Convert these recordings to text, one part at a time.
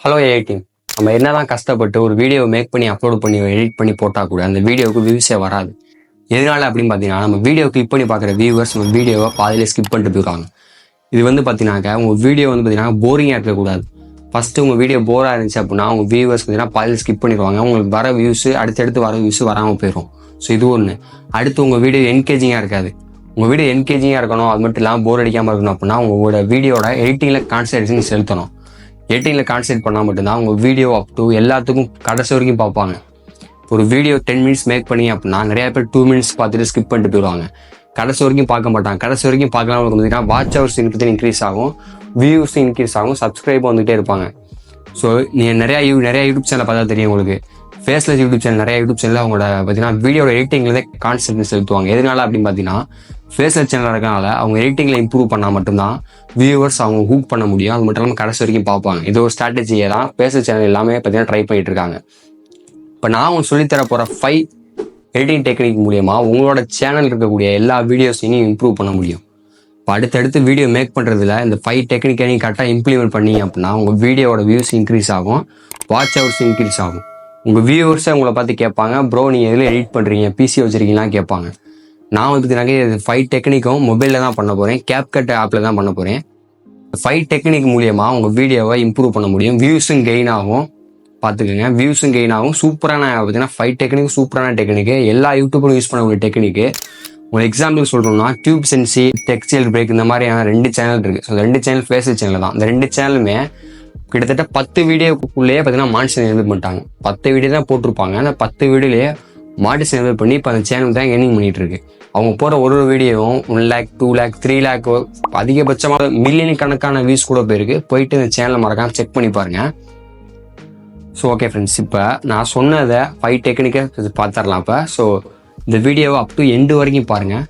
Hello AI team. நம்ம என்னதான் கஷ்டப்பட்டு ஒரு வீடியோ மேக் பண்ணி அப்லோட் பண்ணி எடிட் பண்ணி போட்டால் கூட அந்த வீடியோவுக்கு வியூஸே வராது. எதனால அப்படின்னு பார்த்தீங்கன்னா, நம்ம வீடியோ கிளிக் பண்ணி பார்க்குற வியூவர்ஸ் நம்ம வீடியோவை பாதியிலே ஸ்கிப் பண்ணிட்டு போயிருக்காங்க. இது பார்த்தீங்கன்னாக்கா உங்கள் வீடியோ பார்த்தீங்கன்னா போரிங்காக இருக்கக்கூடாது. ஃபஸ்ட்டு உங்கள் வீடியோ போராக இருந்துச்சு அப்படின்னா உங்கள் வியூவர்ஸ் பார்த்தீங்கன்னா பாதியில் ஸ்கிப் பண்ணிடுவாங்க. உங்களுக்கு வர வியூஸ் அடுத்தடுத்து வர வியூஸ் வராமல் போயிடும். ஸோ இது ஒன்று. அடுத்து உங்கள் வீடியோ என்கேஜிங்காக இருக்காது. உங்கள் வீடியோ என்கேஜிங்காக இருக்கணும், அது மட்டும் இல்லாமல் போர் அடிக்காமல் இருக்கணும் அப்படின்னா உங்களோட வீடியோட எடிட்டிங்கில் கான்சன்ட்ரேஷன் செலுத்தணும். எடிட்டிங்கில் கான்சன்ட்ரேட் பண்ணால் மட்டும்தான் உங்கள் வீடியோ அப் டு எல்லாத்துக்கும் கடைசி வரைக்கும் பார்ப்பாங்க. ஒரு வீடியோ 10 மினிட்ஸ் மேக் பண்ணி அப்படின்னா நிறையா பேர் 2 மினிட்ஸ் பார்த்துட்டு ஸ்கிப் பண்ணிட்டு போயிடுவாங்க. கடைசி வரைக்கும் பார்க்க மாட்டாங்க. கடைசி வரைக்கும் பார்க்கலாம் பார்த்தீங்கன்னா வாட்ச் ஹவர்ஸ் இன்க்ரீஸ் ஆகும், வியூஸ் இன்க்ரீஸ் ஆகும், சப்ஸ்கிரைப் வந்துகிட்டே இருப்பாங்க. ஸோ நீங்கள் நிறையா யூடியூப் சேனல் பார்த்தா தெரியும் உங்களுக்கு. ஃபேஸ்லெஸ் யூடியூப் சேனல் நிறைய யூடியூப் சேனலில் அவங்களோட பார்த்தீங்கன்னா வீடியோட எடிட்டிங்லேயே கான்செப்ட் செலுத்துவாங்க. எதனால அப்படின்னு பார்த்தீங்கன்னா ஃபேஸ்லெஸ் சேனல் இருக்கனால அவங்க எடிட்டிங்கில் இம்ப்ரூவ் பண்ணால் மட்டும்தான் வியூவர்ஸ் அவங்க ஹூக் பண்ண முடியும். அது மட்டும் இல்லாமல் கடைசி வரைக்கும் பார்ப்பாங்க. இது ஒரு ஸ்ட்ராட்டஜியை தான் ஃபேஸ்லெஸ் சேனல் எல்லாமே பார்த்தீங்கன்னா ட்ரை பண்ணிட்டு இருக்காங்க. இப்போ நான் உங்களுக்கு சொல்லித்தர போகிற 5 எடிட்டிங் டெக்னிக் மூலியமாக உங்களோட சேனல் இருக்கக்கூடிய எல்லா வீடியோஸையும் இம்ப்ரூவ் பண்ண முடியும். இப்போ அடுத்தடுத்து வீடியோ மேக் பண்ணுறதுல இந்த 5 டெக்னிக்கை நீங்கள் கரெக்டாக இம்ப்ளிமெண்ட் பண்ணீங்க அப்படின்னா உங்கள் வீடியோட வியூஸ் இன்க்ரீஸ் ஆகும், வாட்ச் ஹவர்ஸ் இன்க்ரீஸ் ஆகும். உங்கள் வியூவர்ஸை உங்களை பார்த்து கேட்பாங்க, ப்ரோ நீங்கள் எதில் எடிட் பண்ணுறீங்க, பிசி வச்சுருக்கீங்களாம் கேட்பாங்க. நான் பார்த்தீங்கன்னா 5 டெக்னிக்கும் மொபைலில் தான் பண்ண போகிறேன், CapCut ஆப்பில் தான் பண்ண போகிறேன். 5 டெக்னிக் மூலியமாக உங்கள் வீடியோவை இம்ப்ரூவ் பண்ண முடியும். வியூஸும் கெயின் ஆகும். பார்த்துக்கோங்க, வியூஸும் கெயின் ஆகும். சூப்பரான பார்த்தீங்கன்னா 5 டெக்னிக் சூப்பரான டெக்னிக்கு, எல்லா யூடியூபரும் யூஸ் பண்ணக்கூடிய டெக்னிக்கு. உங்களுக்கு எக்ஸாம்பிள் சொல்கிறோம்னா டியூப் சென்சி, டெக்ஸ்டைல் பிரேக் இந்த மாதிரியான 2 சேனல் இருக்குது. ஸோ 2 சேனல் ஃபேஸ்லெஸ் சேனல் தான். இந்த 2 சேனலுமே கிட்டத்தட்ட 10 வீடியோக்குள்ளேயே பார்த்தீங்கன்னா மானிட்டரைசேஷன் எனேபிள் பண்ணிட்டாங்க. 10 வீடியோ தான் போட்டிருப்பாங்க. அந்த 10 வீடியோலேயே மானிட்டரைசேஷன் எனேபிள் பண்ணி இப்போ அந்த சேனல் தான் ஏர்னிங் பண்ணிட்டு இருக்கு. அவங்க போகிற ஒரு வீடியோவும் 1 lakh 2 lakh 3 lakh அதிகபட்சமாக மில்லியன் கணக்கான வியூஸ் கூட போயிருக்கு. போயிட்டு இந்த சேனலை மறக்காம செக் பண்ணி பாருங்க. ஸோ ஓகே ஃப்ரெண்ட்ஸ், இப்போ நான் சொன்னதை 5 டெக்னிக்கை பார்த்துடலாம். இப்போ ஸோ இந்த வீடியோவை அப் டு எண்டு வரைக்கும் பாருங்கள்.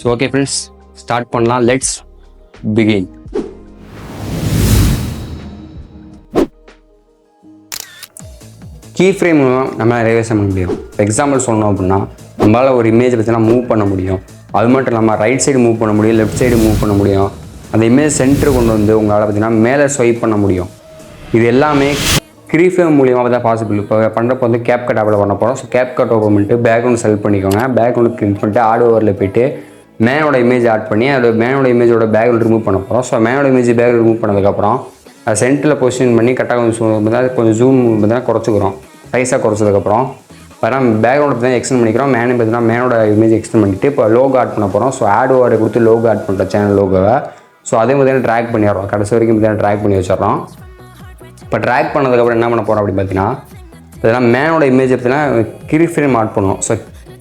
ஸோ ஓகே ஃப்ரெண்ட்ஸ், ஸ்டார்ட் பண்ணலாம். Let's begin. கீ ஃப்ரேம் மூலம் நம்ம நிறைய விஷயம் பண்ண முடியும். எக்ஸாம்பிள் சொல்லணும் அப்படின்னா நம்மளால் ஒரு இமேஜை பார்த்தீங்கன்னா மூவ் பண்ண முடியும். அது மட்டும் இல்லாமல் ரைட் சைடு மூவ் பண்ண முடியும், லெஃப்ட் சைடு மூவ் பண்ண முடியும். அந்த இமேஜ் சென்டர் கொண்டு வந்து உங்களால் பார்த்தீங்கன்னா மேலே ஸ்வைப் பண்ண முடியும். இது எல்லாமே கீ ஃப்ரேம் மூலியமாக தான் பாசிபிள். இப்போ பண்ணுறப்போ CapCut ஆப்பில் பண்ண போகிறோம். ஸோ CapCut ஓப்பன் பண்ணிட்டு பேக்ரவுண்ட் செலக்ட் பண்ணிக்கோங்க. பேக்ரவுண்ட் கிளிக் பண்ணிட்டு ஆட் ஓவரில் போய்ட்டு மேனோட இமேஜ் ஆட் பண்ணி அது மேனோட இமேஜோட பேக்ரவுண்ட் ரிமூவ் பண்ண போகிறோம். ஸோ மேனோட இமேஜ் பேக்ரவுண்ட் ரிமூவ் பண்ணதுக்கப்புறம் அது சென்டரில் பொசிஷன் பண்ணி கரெக்டாக கொஞ்சம் ஜூம் பார்த்தீங்கன்னா குறைச்சிக்கிறோம். சைஸாக குறைச்சதுக்கப்புறம் பார்த்தீங்கன்னா பேக்ரவுண்ட் பார்த்தீங்கன்னா எக்ஸ்டெண்ட் பண்ணிக்கிறோம். பார்த்தீங்கன்னா மேனோட இமேஜ் எக்ஸ்டெண்ட் பண்ணிட்டு இப்போ லோகோ ஆட் பண்ண போகிறோம். ஸோ ஆட் ஓவரை கொடுத்து லோகோ ஆட் பண்ணுற சேனல் லோகோவை. ஸோ அதே பார்த்தீங்கன்னா ட்ராக் பண்ணிடுறோம். கடைசி வரைக்கும் பார்த்தீங்கன்னா ட்ராக் பண்ணி வச்சிடறோம். இப்போ ட்ராக் பண்ணதுக்கப்புறம் என்ன பண்ண போகிறோம் அப்படின்னு பார்த்தீங்கன்னா இதெல்லாம் மேனோட இமேஜ் பார்த்தீங்கன்னா கீ ஃப்ரேம் ஆட் பண்ணுவோம். ஸோ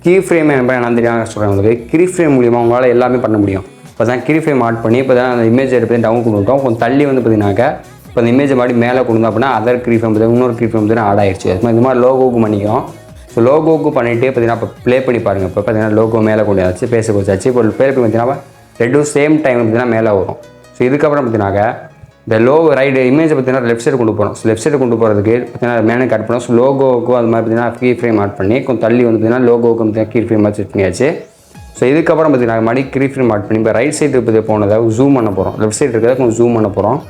கீ ஃப்ரேம் என்ன தெரியாமல் சொல்கிறேன் உங்களுக்கு. கீ ஃப்ரேம் மூலியமாக உங்களால் எல்லாமே பண்ண முடியும். இப்போ தான் கீ ஃப்ரேம் ஆட் பண்ணி இப்போ தான் அந்த இமேஜ் எடுத்து டவுன் கொண்டு விட்டோம். கொஞ்சம் தள்ளி பார்த்தீங்கன்னாக்கா இப்போ இந்த இமேஜை மாதிரி மேலே கொண்டு வந்தோம் அப்படின்னா அதர் கீ ஃப்ரேம் இன்னொரு கீ ஃப்ரேம் பார்த்தீங்கன்னா ஆட் ஆயிடுச்சு. இது மாதிரி லோகோவுக்கு பண்ணிக்கும். ஸோ லோகோவுக்கு பண்ணிவிட்டு பார்த்தீங்கன்னா இப்போ ப்ளே பண்ணி பாருங்கள். இப்போ பார்த்தீங்கன்னா லோகோ மேலே கொண்டு வச்சு பேச வச்சாச்சு. இப்போ ப்ளே பண்ணி பார்த்தீங்கன்னா 2 சேம் டைம் பார்த்தீங்கன்னா மேலே வரும். ஸோ இதுக்கப்புறம் பார்த்தீங்கன்னாக்கா இந்த ரைடு இமேஜை பார்த்தீங்கன்னா லெஃப்ட் சைடு கொண்டு போகிறோம். ஸோ லெஃப்ட் சைடு கொண்டு போகிறதுக்கு பார்த்தீங்கன்னா மேனே கட் பண்ணோம். ஸோ லோகோவுக்கும் அது மாதிரி பார்த்தீங்கன்னா கீ ஃப்ரேம் ஆட் பண்ணி கொஞ்சம் தள்ளி பார்த்தீங்கன்னா லோகோவுக்கு பார்த்தீங்கன்னா கீ ஃப்ரேம் செட் பண்ணியாச்சு. ஸோ இதுக்கப்புறம் பார்த்தீங்கன்னா மறுபடியும் கீ ஃப்ரேம் ஆட் பண்ணி இப்போ ரைட் சைடு பற்றி போனதை ஜூம் பண்ண போகிறோம். லெஃப்ட் சைடு இருக்கிறத கொஞ்சம் ஜூம் பண்ண போகிறோம்.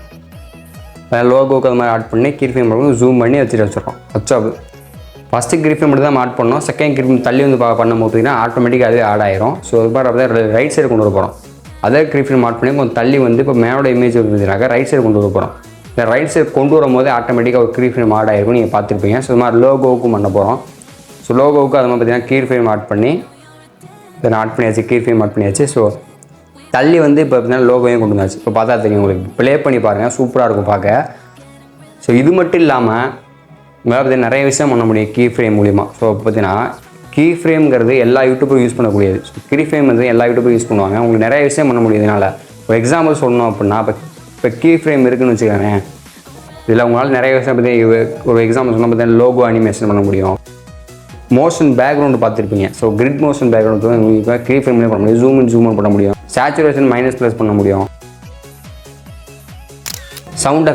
லோகோவுக்கு அது மாதிரி ஆட் பண்ணி கீ ஃப்ரேம் ஜூம் பண்ணி வச்சிடறோம். வச்சா ஃபஸ்ட்டு கீ ஃப்ரேம் மட்டும் தான் ஆட் பண்ணோம். செகண்ட் கீ ஃப்ரேம் தள்ளி பண்ணும்போது பார்த்தீங்கன்னா ஆட்டோமேட்டிக்காக அதுவே ஆட் ஆயிரும். ஸோ அது மாதிரி ரைட் சைடு கொண்டு வர போகிறோம். அதே கீ ஃப்ரேம் ஆட் பண்ணி கொஞ்சம் தள்ளி இப்போ மேனோட இமேஜ் இருந்துச்சுனாக்கா ரைட் சைடு கொண்டு வர போகிறோம். இந்த ரைட் சைடு கொண்டு வரும்போது ஆட்டோமேட்டிக்காக ஒரு கீ ஃப்ரேம் ஆட் ஆகிருக்கும். நீங்கள் பார்த்துருப்பீங்க. ஸோ இது மாதிரி லோகோவுக்கும் பண்ண போகிறோம். ஸோ லோகோவுக்கு அது மாதிரி பார்த்தீங்கன்னா கீ ஃப்ரேம் ஆட் பண்ணி இதை ஆட் பண்ணியாச்சு. கீ ஃப்ரேம் ஆட் பண்ணியாச்சு. ஸோ தள்ளி இப்போ பார்த்தீங்கன்னா லோகோவையும் கொண்டு வந்தாச்சு. இப்போ பார்த்தா தெரியும் உங்களுக்கு. ப்ளே பண்ணி பாருங்கள், சூப்பராக இருக்கும் பார்க்க. ஸோ இது மட்டும் இல்லாமல் உங்களால் பார்த்தீங்கன்னா நிறைய விஷயம் பண்ண முடியும் கீ ஃப்ரேம் மூலிமா. ஸோ பார்த்தீங்கன்னா கீ ஃப்ரேம்ங்கிறது எல்லா யூடியூபரும் யூஸ் பண்ணக்கூடியது. ஸோ கீ ஃப்ரேம் எல்லா யூடியூபரும் யூஸ் பண்ணுவாங்க. உங்களுக்கு நிறைய விஷயம் பண்ண முடியும். இதனால் ஒரு எக்ஸாம்பிள் சொல்லணும் அப்படின்னா இப்போ கீ ஃப்ரேம் இருக்குதுன்னு வச்சுக்கோங்க. இதில் உங்களால் நிறைய விஷயம் பற்றி ஒரு எக்ஸாம்பிள் சொன்னால் பார்த்தீங்கன்னா லோகோ அனிமேஷன் பண்ண முடியும். மோஷன் பேக்ரவுண்டு பார்த்துருப்பீங்க. ஸோ கிரிட் மோஷன் பேக்ரவுண்டு உங்களுக்கு கீ ஃப்ரேம்லேயே பண்ண முடியும். ஜூம் பண்ண முடியும். சேச்சுரேஷன் -+ பண்ண முடியும். சவுண்ட்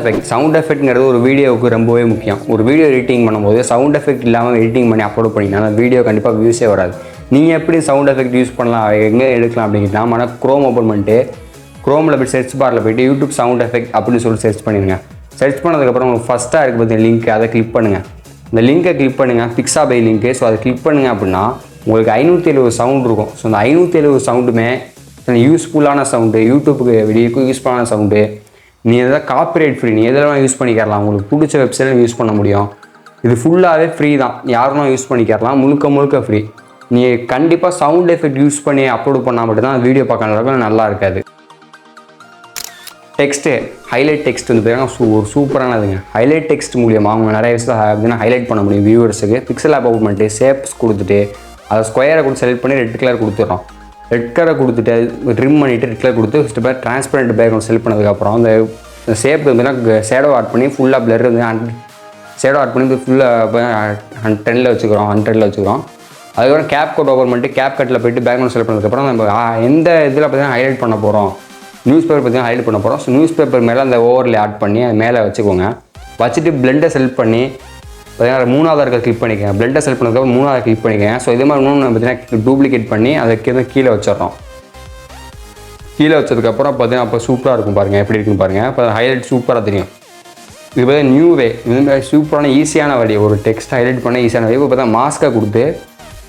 எஃபெக்ட்ங்கிறது ஒரு வீடியோவுக்கு ரொம்பவே முக்கியம். ஒரு வீடியோ எடிட்டிங் பண்ணும்போது சவுண்ட் எஃபெக்ட் இல்லாமல் எடிட்டிங் பண்ணி அப்லோட் பண்ணிங்கன்னா அந்த வீடியோ கண்டிப்பாக வியூஸே வராது. நீங்கள் எப்படி சவுண்ட் எஃபெக்ட் யூஸ் பண்ணலாம், எங்கே எடுக்கலாம் அப்படிங்கிட்டா ஆனால் க்ரோம் ஓப்பன் பண்ணிட்டு க்ரோமில் போய் சர்ச் பாரில் போய்ட்டு யூடியூப் சவுண்ட் எஃபெக்ட் அப்படின்னு சொல்லி சர்ச் பண்ணிடுங்க. சர்ச் பண்ணதுக்கப்புறம் உங்களுக்கு ஃபஸ்ட்டாக இருக்குது பார்த்தீங்கன்னா லிங்க், அதை கிளிக் பண்ணுங்கள். இந்த லிங்கை கிளிக் பண்ணுங்கள், பிக்ஸாபை லிங்க்கு. ஸோ அதை கிளிக் பண்ணுங்கள் அப்படின்னா உங்களுக்கு 570 சவுண்ட் இருக்கும். ஸோ அந்த 570 சவுண்டுமே யூஸ்ஃபுல்லான சவுண்டு, யூடியூப்புக்கு வீடியோக்கு யூஸ்ஃபுல்லான சவுண்டு. நீ எதாவது காப்பிரைட் ஃப்ரீ, நீ எதெல்லாம் யூஸ் பண்ணிக்கலாம், உங்களுக்கு பிடிச்ச வெப்சைட்டில் யூஸ் பண்ண முடியும். இது ஃபுல்லாகவே ஃப்ரீ தான், யாரும் யூஸ் பண்ணிக்கலாம், முழுக்க ஃப்ரீ. நீ கண்டிப்பாக சவுண்ட் எஃபெக்ட் யூஸ் பண்ணி அப்லோட் பண்ணால் மட்டும்தான் வீடியோ பார்க்கறதுக்கு நல்லா இருக்காது. டெக்ஸ்ட்டு, ஹைலைட் டெக்ஸ்ட் வந்து பார்த்தீங்கன்னா ஒரு சூப்பரானதுங்க. ஹைலைட் டெக்ஸ்ட் மூலியமாக அவங்க நிறைய விஷயத்தை பார்த்தீங்கன்னா ஹைலைட் பண்ண முடியும் வியூவர்ஸுக்கு. பிக்சல் ஆப் ஓப்பன் பண்ணிட்டு ஷேப்ஸ் கொடுத்துட்டு அதை ஸ்கொயரை கூட செலக்ட் பண்ணி ரெட் கலர் கொடுத்துட்றோம். ரெட் கலர் கொடுத்துட்டு ட்ரிம் பண்ணிவிட்டு ரெட் கலர் கொடுத்து ஃபஸ்ட்டு பேர் ட்ரான்ஸ்பரண்ட் பேக்ரவுண்ட் செலக்ட் பண்ணதுக்கப்புறம் அந்த ஷேப் பார்த்தீங்கன்னா ஷேடோ ஆட் பண்ணி ஃபுல்லாக பிளர் வந்து ஷேடோ ஆட் பண்ணி ஃபுல்லாக 10ல் வச்சுக்கிறோம், 100ல் வச்சுக்கிறோம். அதுக்கப்புறம் கேப் கட் ஓப்பன் பண்ணிட்டு கேப் கட்டில் போய்ட்டு பேக்ரவுண்ட் செலக்ட் பண்ணதுக்கப்புறம் நம்ம எந்த இதில் பார்த்தீங்கன்னா ஹைலைட் பண்ண போகிறோம், நியூஸ் பேப்பர் பார்த்தீங்கன்னா ஹைலைட் பண்ண போகிறோம். ஸோ நியூஸ் பேப்பர் மேலே அந்த ஓவரில் ஆட் பண்ணி அது மேலே வச்சுக்கோங்க. வச்சுட்டு பிளெண்டை செலக்ட் பண்ணி பார்த்தீங்கன்னா 3வது இருக்க கிளிக் பண்ணிக்கோங்க. பிளெண்டை செலக்ட் பண்ணதுக்கப்புறம் 3வது கிளிக் பண்ணிக்கோங்க. ஸோ இதே மாதிரி இன்னொன்று பார்த்தீங்கன்னா டூப்ளிகேட் பண்ணி அதுக்கு கீழே வச்சிடறோம். கீழே வச்சதுக்கப்புறம் பார்த்தீங்கன்னா அப்போ சூப்பராக இருக்கும் பாருங்கள், எப்படி இருக்குன்னு பாருங்கள். இப்போ ஹைலைட் சூப்பராக தெரியும். இது பார்த்தா நியூ வே, இது மாதிரி சூப்பரான ஈஸியான வழி, ஒரு டெக்ஸ்ட் ஹைலைட் பண்ண ஈஸியான வழி. இப்போ பார்த்தா மாஸ்க்காக கொடுத்து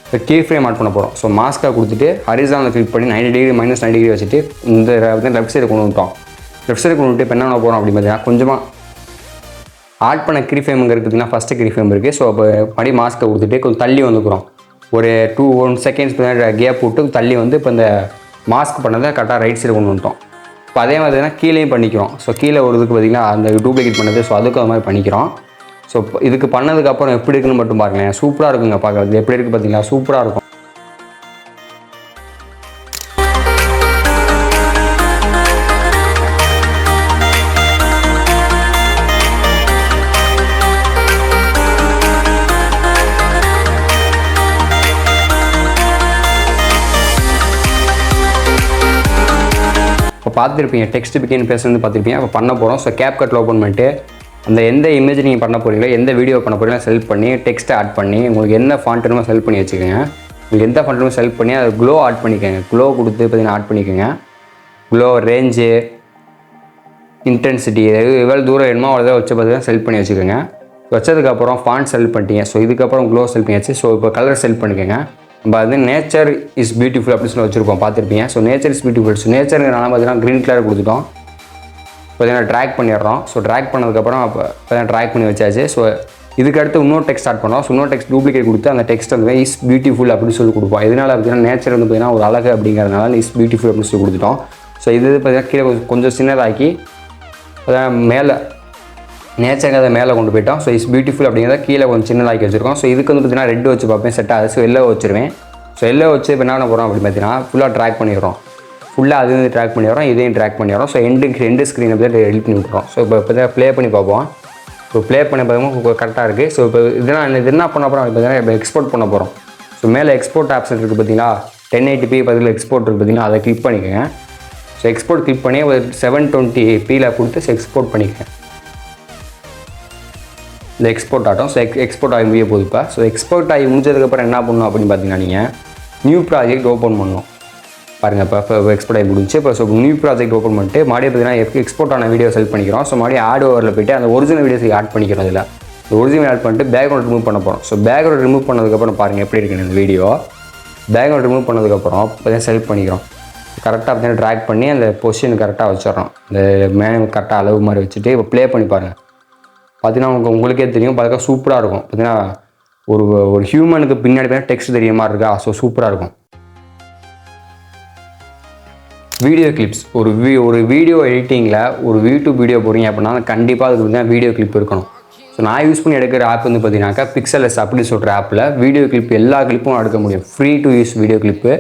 இப்போ கீ ஃப்ரேம் ஆட் பண்ண போகிறோம். ஸோ மாஸ்க்காக கொடுத்துட்டு ஹரிசானில் கிளிக் பண்ணி 90 டிகிரி -90 டிகிரி வச்சுட்டு இந்த லெஃப்ட் சைடு கொண்டு வந்துட்டோம். லெஃப்ட் சைடு கொண்டு வந்துட்டு இப்போ என்ன பண்ண போகிறோம் அப்படின்னு பார்த்தீங்கன்னா கொஞ்சமாக ஆட் பண்ண கீ ஃப்ரேமுங்க இருக்குதுன்னா ஃபஸ்ட்டு கீ ஃப்ரேம் இருக்குது. ஸோ அப்போ மறுபடி மாஸ்க்கை கொடுத்துட்டு கொஞ்சம் தள்ளி வந்துக்கிறோம். ஒரு 1 செகண்ட்ஸ் கேப் விட்டு தள்ளி வந்து இப்போ இந்த மாஸ்க் பண்ணதை கரெக்டாக ரைட் சைடு கொண்டு வந்துட்டோம். இப்போ அதே மாதிரி தான் கீழேயும் பண்ணிக்கிறோம். ஸோ கீழே ஒரு இதுக்கு பார்த்திங்கன்னா அந்த டூப்ளிகேட் பண்ணது, ஸோ அதுக்கும் அது மாதிரி பண்ணிக்கிறோம். ஸோ இதுக்கு பண்ணதுக்கப்புறம் எப்படி இருக்குன்னு மட்டும் பாருங்களேன், சூப்பராக இருக்குங்க பார்க்குறது. எப்படி இருக்குது பார்த்தீங்களா, சூப்பராக இருக்கும். இப்போ பார்த்துருப்பீங்க டெக்ஸ்ட் பிகேன் பேசுறது பார்த்துருப்பீங்க. இப்போ பண்ண போகிறோம். ஸோ கேப் கட்டில் ஓப்பன் பண்ணிட்டு அந்த எந்த இமேஜ் நீங்கள் பண்ண போகிறீங்களோ, எந்த வீடியோ பண்ண போகிறீங்களோ செலக்ட் பண்ணி டெக்ஸ்ட்டை ஆட் பண்ணி உங்களுக்கு என்ன ஃபாண்ட் வேணுமோ செலக்ட் பண்ணி வச்சுக்கோங்க. உங்களுக்கு எந்த ஃபாண்ட் வேணுமோ செலக்ட் பண்ணி அதை க்ளோ ஆட் பண்ணிக்கோங்க. க்ளோ கொடுத்து பார்த்தீங்கன்னா ஆட் பண்ணிக்கோங்க. க்ளோ ரேஞ்சு, இன்டென்சிட்டி எவ்வளோ தூரம் வேணுமோ அவ்வளோ வச்சு பார்த்தீங்கன்னா செலக்ட் பண்ணி வச்சுக்கோங்க. வச்சதுக்கப்புறம் ஃபாண்ட் செலக்ட் பண்ணிட்டீங்க. ஸோ இதுக்கப்புறம் க்ளோ செலக்ட் பண்ணியாச்சு. ஸோ இப்போ கலர் செலக்ட் பண்ணிக்கோங்க. நம்ம வந்து நேச்சர் இஸ் பியூட்டிஃபுல் அப்படின்னு சொல்லி வச்சுருப்போம், பார்த்துருப்பீங்க. So nature is beautiful. So நேச்சருங்கிறனால பார்த்தீங்கன்னா க்ரீன் கலர் கொடுத்துட்டோம். பார்த்தீங்கன்னா ட்ராக் பண்ணிடுறோம். ஸோ ட்ராக் பண்ணதுக்கப்புறம் அப்போ பார்த்தீங்கன்னா ட்ராக் பண்ணி வச்சாச்சு. ஸோ இதுக்கடுத்து இன்னொரு டெக்ஸ்ட் ஸ்டார்ட் பண்ணோம். ஸோ இன்னொரு டெக்ஸ்ட் டூப்ளிகேட் கொடுத்து அந்த டெக்ஸ்ட் வந்து இஸ் பியூட்டிஃபுல் அப்படின்னு சொல்லி கொடுப்போம். இதனால் பார்த்தீங்கன்னா நேச்சர் வந்து பார்த்தீங்கன்னா ஒரு அழகு அப்படிங்கிறதுனால இஸ் பியூட்டிஃபுல் அப்படின்னு சொல்லி கொடுத்துட்டோம். ஸோ இது பார்த்தீங்கன்னா கீழே கொஞ்சம் சின்னதாக்கி மேலே நேச்சருங்கிறத மேலே கொண்டு போயிட்டோம். ஸோ இஸ் பியூட்டிஃபுல் அப்படிங்கிறத கீழே கொஞ்சம் சின்னதாக்கி வச்சுருக்கோம். ஸோ இதுக்கு வந்து பார்த்தீங்கன்னா ரெட் வச்சு பார்ப்பேன், செட் ஆகுது. ஸோ எல்லோ வச்சுருவேன். ஸோ எல்லோ வச்சு இப்போ என்ன பண்ண போகிறோம் அப்படின்னு பார்த்தீங்கன்னா ஃபுல்லாக ட்ராக் பண்ணிடுறோம். ஃபுல்லாக அது வந்து ட்ராக் பண்ணிடுறோம், இதையும் ட்ராக் பண்ணிடுறோம். ஸோ ரெண்டு ஸ்க்ரீனை பற்றி எடிட் பண்ணி விட்டுறோம். ஸோ இப்போ ப்ளே பண்ணி பார்ப்போம். ஸோ ப்ளே பண்ணி பார்க்கும்போது கரெக்டாக இருக்குது. ஸோ இப்போ இது என்ன பண்ண போகிறோம் பார்த்தீங்கன்னா இப்போ எக்ஸ்போர்ட் பண்ண போகிறோம். ஸோ மேலே எக்ஸ்போர்ட் ஆப்ஷன் இருக்குது பார்த்தீங்களா, 1080p பதில் எக்ஸ்போர்ட் இருக்குது பார்த்தீங்கன்னா, அதை கிளிக் பண்ணிக்கோங்க. ஸோ எக்ஸ்போர்ட் கிளிக் பண்ணி ஒரு 720p கொடுத்து எக்ஸ்போர்ட் பண்ணிக்கோங்க. இந்த எக்ஸ்போர்ட் ஆகட்டும். ஸோ எக்ஸ்போர்ட் ஆகி முடிய போகுது இப்போ. ஸோ எக்ஸ்போர்ட் ஆகி முடிஞ்சதுக்கப்புறம் என்ன பண்ணணும் அப்படின்னு பார்த்தீங்கன்னா நீங்கள் நியூ ப்ராஜெக்ட் ஓப்பன் பண்ணணும். பாருங்கள் இப்போ எக்ஸ்போர்ட் ஆகி முடிஞ்சு. இப்போ ஸோ நியூ ப்ராஜெக்ட் ஓப்பன் பண்ணிட்டு மறுபடியும் பார்த்தீங்கன்னா எக்ஸ்போர்ட் ஆன வீடியோ செலக்ட் பண்ணிக்கிறோம். ஸோ மறுபடியும் ஆட் ஓவரில் போய்ட்டு அந்த ஒரிஜினல் வீடியோஸை ஆட் பண்ணிக்கிறோம். இதில் ஒரிஜினல் ஆட் பண்ணிட்டு பேக்ரவுண்ட் ரிமூவ் பண்ண போகிறோம். ஸோ பேக்ரவுண்ட் ரிமூவ் பண்ணதுக்கப்புறம் பாருங்கள் எப்படி இருக்குன்னு இந்த வீடியோ. பேக்ரவுண்ட் ரிமூவ் பண்ணதுக்கப்புறம் பார்த்தீங்கன்னா செலக்ட் பண்ணிக்கிறோம். கரெக்டாக பார்த்தீங்கன்னா ட்ராக் பண்ணி அந்த பொசிஷன் கரெக்டாக வச்சிடறோம். இந்த கரெக்டாக அளவு மாதிரி வச்சுட்டு இப்போ ப்ளே பண்ணி பாருங்கள். பார்த்தீங்கன்னா உங்களுக்கே தெரியும், பார்க்க சூப்பராக இருக்கும். பார்த்தீங்கன்னா ஒரு ஹியூமனுக்கு பின்னாடி பார்த்தீங்கன்னா டெக்ஸ்ட் தெரிய மாதிரி இருக்கா. ஸோ சூப்பராக இருக்கும். வீடியோ கிளிப்ஸ், ஒரு வீடியோ எடிட்டிங்கில் ஒரு யூடியூப் வீடியோ போகிறீங்க அப்படின்னா கண்டிப்பாக அதுக்கு வந்து வீடியோ கிளிப் இருக்கணும். ஸோ நான் யூஸ் பண்ணி எடுக்கிற ஆப் வந்து பார்த்தீங்கன்னாக்கா பிக்சல்ஸ் அப்படின்னு சொல்கிற ஆப்பில் வீடியோ கிளிப் எல்லா கிளிப்பும் எடுக்க முடியும். Free to use video clip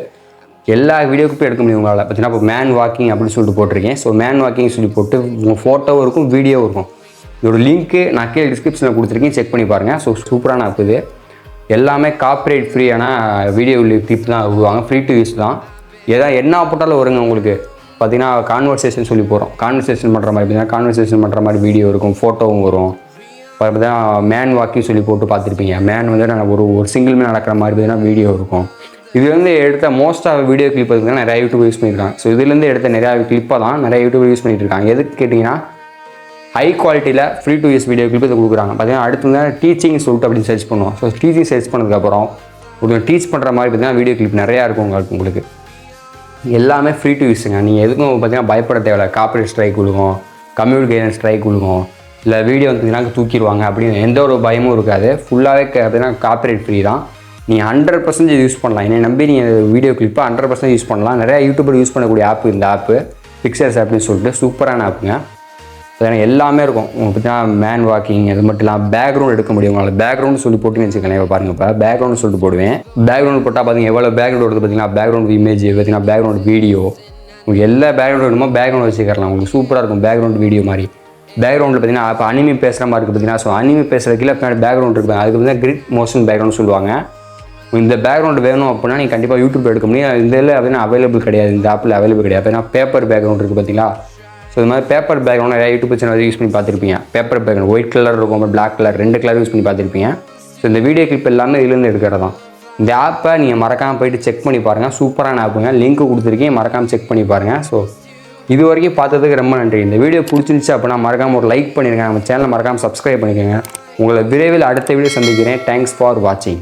எல்லா வீடியோ கிளிப்பும் எடுக்க முடியும் உங்களால். பார்த்தீங்கன்னா இப்போ மேன் வாக்கிங் அப்படின்னு சொல்லிட்டு போட்டிருக்கேன். ஸோ மேன் வாக்கிங் சொல்லி போட்டு உங்கள் ஃபோட்டோவும் இருக்கும், வீடியோவும் இருக்கும். இதோட லிங்க்கு நான் கீழே டிஸ்கிரிப்ஷனில் கொடுத்துருக்கேன், செக் பண்ணி பாருங்கள். ஸோ சூப்பரான ஆப் இது. எல்லாமே காப்பிரைட் ஃப்ரீயான வீடியோ கிளிப் தான் விடுவாங்க, ஃப்ரீ டு யூஸ் தான். என்ன போட்டாலும் வருங்க உங்களுக்கு. பார்த்தீங்கன்னா கான்வர்சேஷன் சொல்லி போகிறோம், கான்வர்சேஷன் பண்ணுற மாதிரி பார்த்தீங்கன்னா கான்வர்சேஷன் பண்ணுற மாதிரி வீடியோ இருக்கும், ஃபோட்டோவும் வரும். பார்த்தீங்கன்னா மேன் வாக்கிங் சொல்லி போட்டு பார்த்துருப்பீங்க. மேன் வந்து நான் ஒரு சிங்கிள் மேன் நடக்கிற மாதிரி பார்த்தீங்கன்னா வீடியோ இருக்கும். இதுலேருந்து எடுத்த மோஸ்ட் ஆஃப் வீடியோ கிளிப் பார்த்தீங்கன்னா நிறையா யூடியூப் யூஸ் பண்ணியிருக்காங்க. ஸோ இதுலேருந்து எடுத்த நிறையா கிளிப்பாக தான் நிறைய யூடியூப் யூஸ் பண்ணிட்டு இருக்காங்க. எதுக்கு கேட்டிங்கன்னா ஹை குவாலிட்டியில் free to use video clip இதை கொடுக்குறாங்க. பார்த்தீங்கன்னா அடுத்து வந்து டீச்சிங் சொல்லிட்டு அப்படின்னு சர்ச் பண்ணுவோம். ஸோ டீச்சிங் சர்ச் பண்ணதுக்கப்புறம் உங்களுக்கு டீச் பண்ணுற மாதிரி பார்த்தீங்கன்னா வீடியோ கிளிப் நிறையா இருக்கும் உங்களுக்கு எல்லாமே ஃப்ரீ டு யூஸுங்க. நீங்கள் எதுக்கும் பார்த்தீங்கன்னா பயப்பட தேவையில்லை. காப்பிரைட் ஸ்ட்ரைக் விழுகும், கம்யூனிட்டி கைட்லைன்ஸ் ஸ்ட்ரைக் விழுகும், இல்லை வீடியோ வந்து தூக்கிடுவாங்க அப்படின்னு எந்த ஒரு பயமும் இருக்காது. ஃபுல்லாகவே பார்த்தீங்கன்னா காப்பிரைட் ஃப்ரீ தான். நீங்கள் 100% யூஸ் பண்ணலாம். என்னை நம்பி நீங்கள் வீடியோ கிளிப்பை 100% யூஸ் பண்ணலாம். நிறையா யூடியூபர் யூஸ் பண்ணக்கூடிய ஆப் இந்த ஆப்பு பிக்சர்ஸ் அப்படின்னு சொல்லிட்டு சூப்பரான ஆப்புங்க. அதனால் எல்லாமே இருக்கும். உங்களுக்கு பார்த்தீங்கன்னா மேன் வாக்கிங் அது மட்டும் இல்லாமல் பேக்ரவுண்ட் எடுக்க முடியும். உங்களால் பேக்ரவுண்ட் சொல்லி போட்டுன்னு வச்சுக்கலாம். இப்போ பாருங்கள், இப்போ பேக்ரவுண்ட் சொல்லிட்டு போடுவேன். பேக்ரவுண்ட் போட்டால் பார்த்தீங்கன்னா எவ்வளோ பேக்ரவுண்ட் வருது பார்த்தீங்கன்னா, பேக்ரவுண்ட் இமேஜ் பார்த்தீங்கன்னா, பேக்ரவுண்ட் வீடியோ, உங்களுக்கு எல்லா பேக்ரவுண்ட் வேணுமோ பேக்ரவுண்ட் வச்சுக்கலாம். உங்களுக்கு சூப்பராக இருக்கும் பேக்ரவுண்ட் வீடியோ மாதிரி. பேக்ரவுண்டில் பார்த்தீங்கன்னா இப்போ அனிமி பேசுகிற மாதிரி இருக்குது பார்த்தீங்கன்னா, ஸோ அனிமி பேசுகிற கீழே பின்னாடி பேக்ரவுண்ட் இருக்குது. அதுக்கு வந்து கிரிட் மோஷன் பேக்ரவுண்ட் சொல்லுவாங்க. இந்த பேக்ரவுண்ட் வேணும் அப்படின்னா நீங்கள் கண்டிப்பாக யூடியூப் எடுக்க முடியும். இந்த இதில் அப்படின்னா அவைலபிள் கிடையாது, இந்த ஆப்பில் அவைலபிள் கிடையாது. ஏன்னா பேப்பர் பேக்ரவுண்ட் இருக்குது பார்த்தீங்களா. ஸோ இது மாதிரி பேப்பர் பேக்ரவுண்ட் நிறையா யூடியூப் சேனல் யூஸ் பண்ணி பார்த்துருப்பீங்க. பேப்பர் பேக்ரவுண்ட் ஒயிட் கலர் இருக்கும், பிளாக் கலர் 2 கலர் யூஸ் பண்ணி பார்த்துருப்பீங்க. ஸோ இந்த வீடியோ கிளிப் எல்லாமே இதுலேருந்து எடுக்கிறது தான். இந்த ஆப்பை நீங்கள் மறக்காமல் போய்ட்டு செக் பண்ணி பாருங்கள். சூப்பரான ஆப்புங்க. லிங்க் கொடுத்துருக்கேன், மறக்காமல் செக் பண்ணி பாருங்கள். ஸோ இது வரைக்கும் பார்த்ததுக்கு ரொம்ப நன்றி. இந்த வீடியோ பிடிச்சிருந்துச்சு அப்படின்னா மறக்காமல் ஒரு லைக் பண்ணிடுங்க. நம்ம சேனலை மறக்காமல் சப்ஸ்கிரைப் பண்ணிக்கோங்க. உங்களை விரைவில் அடுத்த வீடியோ சந்திக்கிறேன். தேங்க்ஸ் ஃபார் வாட்சிங்.